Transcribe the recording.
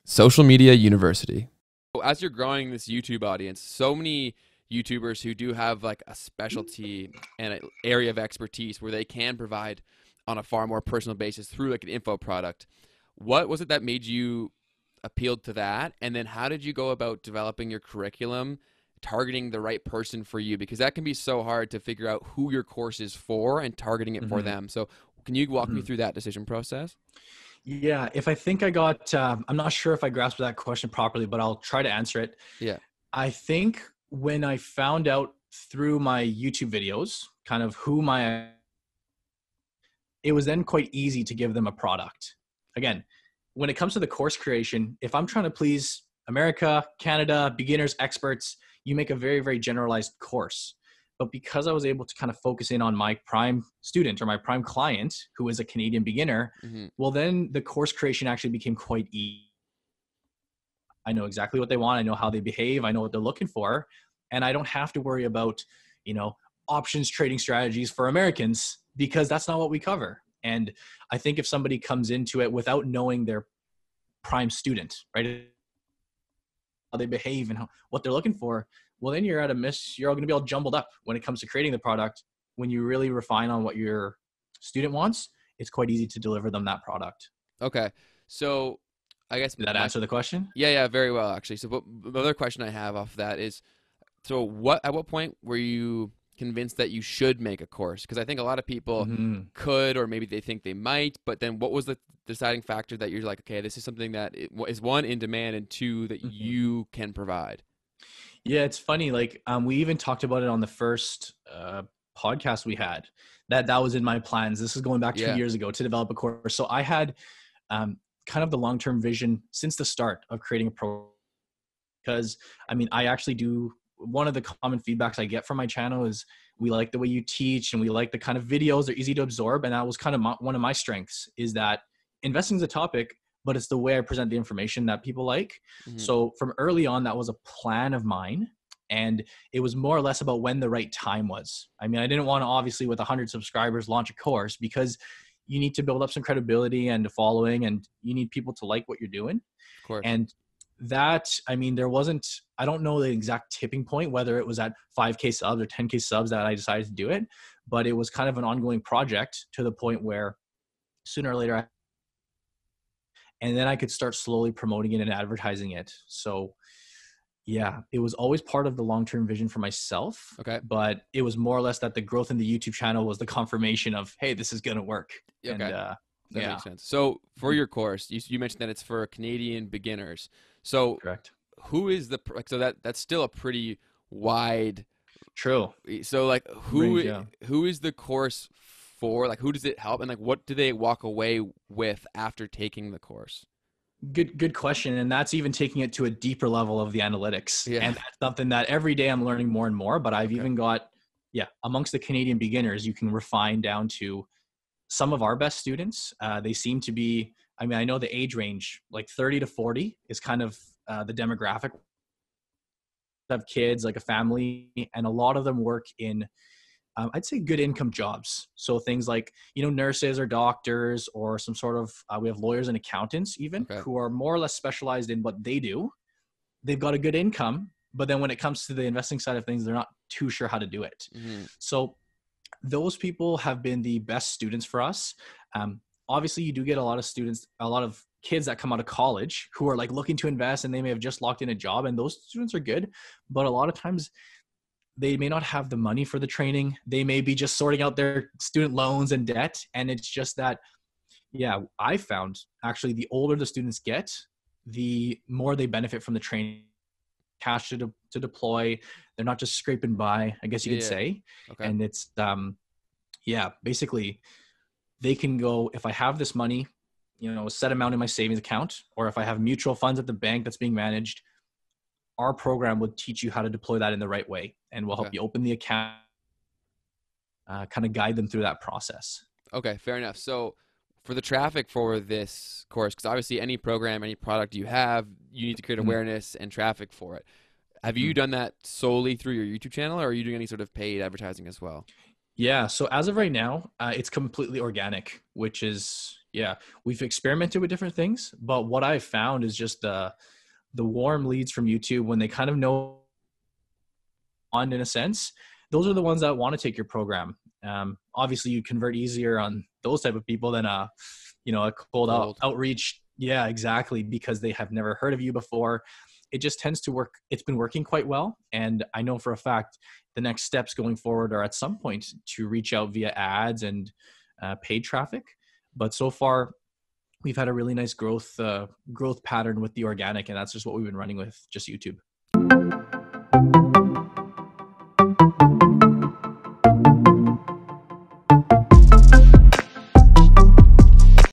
Social Media University. As you're growing this YouTube audience, so many YouTubers who do have like a specialty and an area of expertise where they can provide on a far more personal basis through like an info product. What was it that made you appealed to that? And then how did you go about developing your curriculum, targeting the right person for you? Because that can be so hard to figure out who your course is for and targeting it for them. So can you walk me through that decision process? Yeah, if I think I got, I'm not sure if I grasped that question properly, but I'll try to answer it. Yeah. I think when I found out through my YouTube videos, kind of it was then quite easy to give them a product. Again, when it comes to the course creation, if I'm trying to please America, Canada, beginners, experts, you make a very, very generalized course. But because I was able to kind of focus in on my prime student or my prime client, who is a Canadian beginner, well, then the course creation actually became quite easy. I know exactly what they want. I know how they behave. I know what they're looking for. And I don't have to worry about, options trading strategies for Americans, because that's not what we cover. And I think if somebody comes into it without knowing their prime student, right, how they behave and what they're looking for, well, then you're at a miss. You're all going to be all jumbled up when it comes to creating the product. When you really refine on what your student wants, it's quite easy to deliver them that product. Okay. So I guess Did that answer the question? Yeah, very well, actually. So the other question I have off of that is, so at what point were you convinced that you should make a course? Because I think a lot of people could, or maybe they think they might, but then what was the deciding factor that you're like, okay, this is something that is one, in demand, and two, that you can provide? Yeah, it's funny. Like, we even talked about it on the first podcast we had, that was in my plans. This is going back 2 years ago, to develop a course. So I had kind of the long-term vision since the start of creating a program, because I actually do, one of the common feedbacks I get from my channel is, we like the way you teach and we like the kind of videos, they're easy to absorb. And that was kind of one of my strengths, is that investing is a topic, but it's the way I present the information that people like. So from early on, that was a plan of mine. And it was more or less about when the right time was. I didn't want to, obviously, with 100 subscribers, launch a course, because you need to build up some credibility and a following, and you need people to like what you're doing. Of course. And that, there wasn't, I don't know the exact tipping point, whether it was at 5K subs or 10K subs that I decided to do it, but it was kind of an ongoing project, to the point where sooner or later, and then I could start slowly promoting it and advertising it. So yeah, it was always part of the long-term vision for myself. Okay. But it was more or less that the growth in the YouTube channel was the confirmation of, hey, this is going to work. Okay. And, that makes sense. So for your course, you mentioned that it's for Canadian beginners. So correct. Who is so that's still a pretty wide. True. So like who is the course for? Like, who does it help, and like what do they walk away with after taking the course? Good question. And that's even taking it to a deeper level of the analytics. Yeah. And that's something that every day I'm learning more and more. But I've even got, amongst the Canadian beginners, you can refine down to some of our best students. They seem to be, I know the age range, like 30 to 40 is kind of the demographic. Have kids, like a family, and a lot of them work in, I'd say, good income jobs. So things like, nurses or doctors, or some sort of, we have lawyers and accountants even, who are more or less specialized in what they do. They've got a good income, but then when it comes to the investing side of things, they're not too sure how to do it. So those people have been the best students for us. Obviously, you do get a lot of kids that come out of college who are like looking to invest, and they may have just locked in a job, and those students are good. But a lot of times, they may not have the money for the training. They may be just sorting out their student loans and debt. And it's just that, I found actually the older the students get, the more they benefit from the training, cash to deploy. They're not just scraping by, I guess you could say. Okay. And it's, basically they can go, if I have this money, a set amount in my savings account, or if I have mutual funds at the bank that's being managed, our program would teach you how to deploy that in the right way, and we'll help you open the account, kind of guide them through that process. Okay, fair enough. So for the traffic for this course, because obviously any program, any product you have, you need to create awareness and traffic for it. Have you done that solely through your YouTube channel, or are you doing any sort of paid advertising as well? Yeah. So as of right now, it's completely organic, which is, Yeah, we've experimented with different things, but what I've found is just the warm leads from YouTube, when they kind of know on, in a sense, those are the ones that want to take your program. Obviously, you convert easier on those type of people than a cold outreach. Yeah, exactly, because they have never heard of you before. It just tends to work. It's been working quite well, and I know for a fact the next steps going forward are at some point to reach out via ads and paid traffic. But so far, we've had a really nice growth pattern with the organic, and that's just what we've been running with, just YouTube.